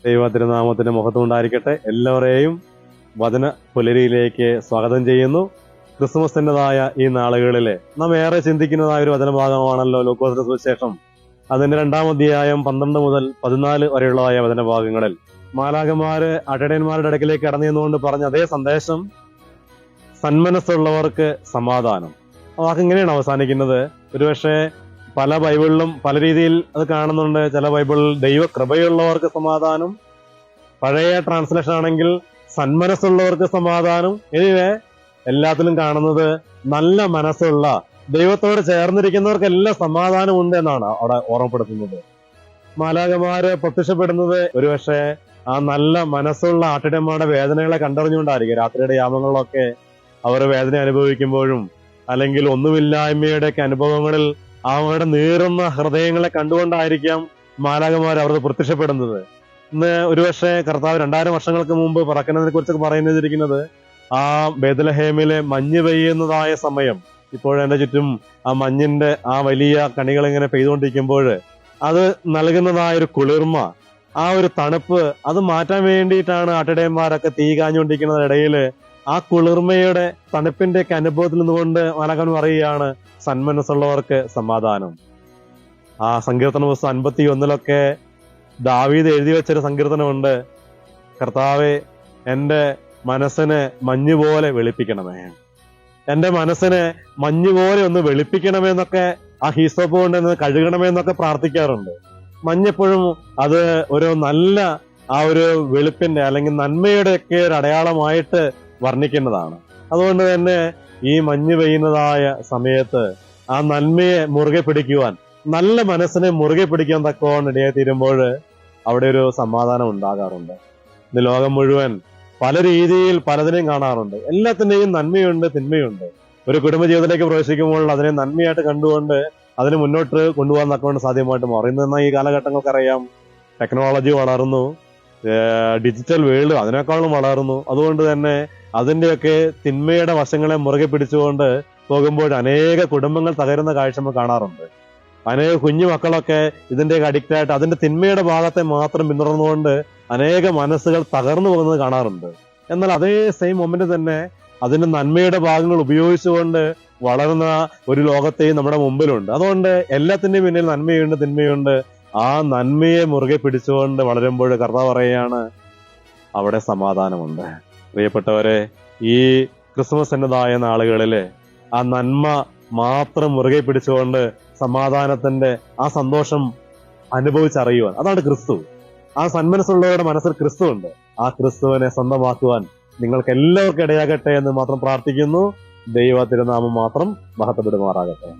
ദൈവ തിരുനാമത്തിന്റെ മഹത്വം ഉണ്ടായിരിക്കട്ടെ. എല്ലാവരെയും വചന പുലരിയിലേക്ക് സ്വാഗതം ചെയ്യുന്നു. ക്രിസ്മസിൻ്റെതായ ഈ നാളുകളില് നാം ഏറെ ചിന്തിക്കുന്നതായ ഒരു വചനഭാഗമാണല്ലോ ലൂക്കോസിന്റെ സുവിശേഷം. അതിന്റെ 2-ാം അധ്യായം 12 മുതൽ 14 വരെയുള്ളതായ വചനഭാഗങ്ങളിൽ മാലാഖമാര് അടയന്മാരുടെ അടുക്കിലേക്ക് കടന്നു ചെന്നുകൊണ്ട് പറഞ്ഞ അതേ സന്ദേശം, സന്മനസ്സുള്ളവർക്ക് സമാധാനം. ആ വാക്ക് ഇങ്ങനെയാണ് അവസാനിക്കുന്നത്. ഒരുപക്ഷെ പല ബൈബിളിലും പല രീതിയിൽ അത് കാണുന്നുണ്ട്. ചില ബൈബിളിൽ ദൈവകൃപയുള്ളവർക്ക് സമാധാനം, പഴയ ട്രാൻസ്ലേഷൻ ആണെങ്കിൽ സന്മനസ്സുള്ളവർക്ക് സമാധാനം. ഇനിവേ എല്ലാത്തിലും കാണുന്നത് നല്ല മനസ്സുള്ള ദൈവത്തോട് ചേർന്നിരിക്കുന്നവർക്കെല്ലാം സമാധാനം ഉണ്ട് എന്നാണ് അവിടെ ഓർമ്മപ്പെടുത്തുന്നത്. മാലാഖമാര് പ്രത്യക്ഷപ്പെടുന്നത് ഒരുപക്ഷെ ആ നല്ല മനസ്സുള്ള ആട്ടിടയന്മാരുടെ വേദനകളെ കണ്ടറിഞ്ഞുകൊണ്ടായിരിക്കും. രാത്രിയുടെ യാമങ്ങളിലൊക്കെ അവർ വേദന അനുഭവിക്കുമ്പോഴും അല്ലെങ്കിൽ ഒന്നുമില്ലായ്മയുടെയൊക്കെ അനുഭവങ്ങളിൽ അവരുടെ നീറുന്ന ഹൃദയങ്ങളെ കണ്ടുകൊണ്ടായിരിക്കാം മാലാഖമാർ അവർക്ക് പ്രത്യക്ഷപ്പെടുന്നത്. ഇന്ന് ഒരുപക്ഷെ കർത്താവ് 2000 വർഷങ്ങൾക്ക് മുമ്പ് പറക്കുന്നതിനെ കുറിച്ചൊക്കെ പറയുന്നിരിക്കുന്നത് ആ ബേത്ലഹേമിലെ മഞ്ഞ് പെയ്യുന്നതായ സമയം. ഇപ്പോഴെന്റെ ചുറ്റും ആ മഞ്ഞിന്റെ ആ വലിയ കണികൾ ഇങ്ങനെ പെയ്തുകൊണ്ടിരിക്കുമ്പോൾ അത് നൽകുന്നതായ ഒരു കുളിർമ, ആ ഒരു തണുപ്പ്, അത് മാറ്റാൻ വേണ്ടിയിട്ടാണ് ആട്ടിടയന്മാരൊക്കെ തീ കാഞ്ഞുകൊണ്ടിരിക്കുന്നതിനിടയില് ആ കുളിർമയുടെ തണുപ്പിന്റെ ഒക്കെ അനുഭവത്തിൽ നിന്നുകൊണ്ട് മാലാഖൻ പറയുകയാണ് സന്മനസ്സുള്ളവർക്ക് സമാധാനം. ആ സങ്കീർത്തന പുസ്തകം 51 ദാവീദ് എഴുതി വെച്ചൊരു സങ്കീർത്തനമുണ്ട്. കർത്താവെ, എന്റെ മനസ്സിനെ മഞ്ഞുപോലെ വെളുപ്പിക്കണമേ, എന്റെ മനസ്സിനെ മഞ്ഞുപോലെ ഒന്ന് വെളുപ്പിക്കണമേ എന്നൊക്കെ, ആ ഹീസോപ്പ് കൊണ്ടൊന്ന് കഴുകണമേ എന്നൊക്കെ പ്രാർത്ഥിക്കാറുണ്ട്. മഞ്ഞെപ്പോഴും അത് ഒരു നല്ല ആ ഒരു വെളുപ്പിന്റെ അല്ലെങ്കിൽ നന്മയുടെ ഒക്കെ ഒരു അടയാളമായിട്ട് വർണ്ണിക്കുന്നതാണ്. അതുകൊണ്ട് തന്നെ ഈ മഞ്ഞ് പെയ്യുന്നതായ സമയത്ത് ആ നന്മയെ മുറുകെ പിടിക്കുവാൻ, നല്ല മനസ്സിനെ മുറുകെ പിടിക്കാൻ തക്കവണ്ണം ഇടയായി തീരുമ്പോൾ അവിടെ ഒരു സമാധാനം ഉണ്ടാകാറുണ്ട്. ഇന്ന് ലോകം മുഴുവൻ പല രീതിയിൽ പലതിനെയും കാണാറുണ്ട്. എല്ലാത്തിന്റെയും നന്മയുണ്ട്, തിന്മയുണ്ട്. ഒരു കുടുംബജീവിതത്തിലേക്ക് പ്രവേശിക്കുമ്പോൾ അതിനെ നന്മയായിട്ട് കണ്ടുകൊണ്ട് അതിനെ മുന്നോട്ട് കൊണ്ടുപോകാൻ തക്കവണ്ണം സാധ്യമായിട്ട് മാറും. ഇന്ന് ഈ കാലഘട്ടങ്ങൾക്കറിയാം, ടെക്നോളജി വളർന്നു, ഡിജിറ്റൽ വേൾഡ് അതിനേക്കാളും വളർന്നു. അതുകൊണ്ട് തന്നെ അതിന്റെയൊക്കെ തിന്മയുടെ വശങ്ങളെ മുറുകെ പിടിച്ചുകൊണ്ട് പോകുമ്പോൾ അനേക കുടുംബങ്ങൾ തകരുന്ന കാഴ്ച നമ്മൾ കാണാറുണ്ട്. അനേക കുഞ്ഞു മക്കളൊക്കെ ഇതിന്റെയൊക്കെ അഡിക്റ്റ് ആയിട്ട് അതിന്റെ തിന്മയുടെ ഭാഗത്തെ മാത്രം പിന്തുടർന്നുകൊണ്ട് അനേക മനസ്സുകൾ തകർന്നു പോകുന്നത് കാണാറുണ്ട്. എന്നാൽ അതേ സെയിം മൊമെന്റ് തന്നെ അതിന്റെ നന്മയുടെ ഭാഗങ്ങൾ ഉപയോഗിച്ചുകൊണ്ട് വളർന്ന ഒരു ലോകത്തെയും നമ്മുടെ മുമ്പിലുണ്ട്. അതുകൊണ്ട് എല്ലാത്തിന്റെയും പിന്നിൽ നന്മയുണ്ട്, തിന്മയുണ്ട്. ആ നന്മയെ മുറുകെ പിടിച്ചുകൊണ്ട് വളരുമ്പോൾ കർത്താവ് പറയുകയാണ് അവിടെ സമാധാനമുണ്ട്. പ്രിയപ്പെട്ടവരെ, ഈ ക്രിസ്മസിൻ്റെതായ നാളുകളില് ആ നന്മ മാത്രം മുറുകെ പിടിച്ചുകൊണ്ട് സമാധാനത്തിന്റെ ആ സന്തോഷം അനുഭവിച്ചറിയുവാൻ, അതാണ് ക്രിസ്തു. ആ സന്മനസ്സുള്ളവരുടെ മനസ്സിൽ ക്രിസ്തു ഉണ്ട്. ആ ക്രിസ്തുവിനെ സ്വന്തമാക്കുവാൻ നിങ്ങൾക്ക് എല്ലാവർക്കും ഇടയാകട്ടെ എന്ന് മാത്രം പ്രാർത്ഥിക്കുന്നു. ദൈവ തിരുനാമം മാത്രം മഹത്വപ്പെടുമാറാകട്ടെ.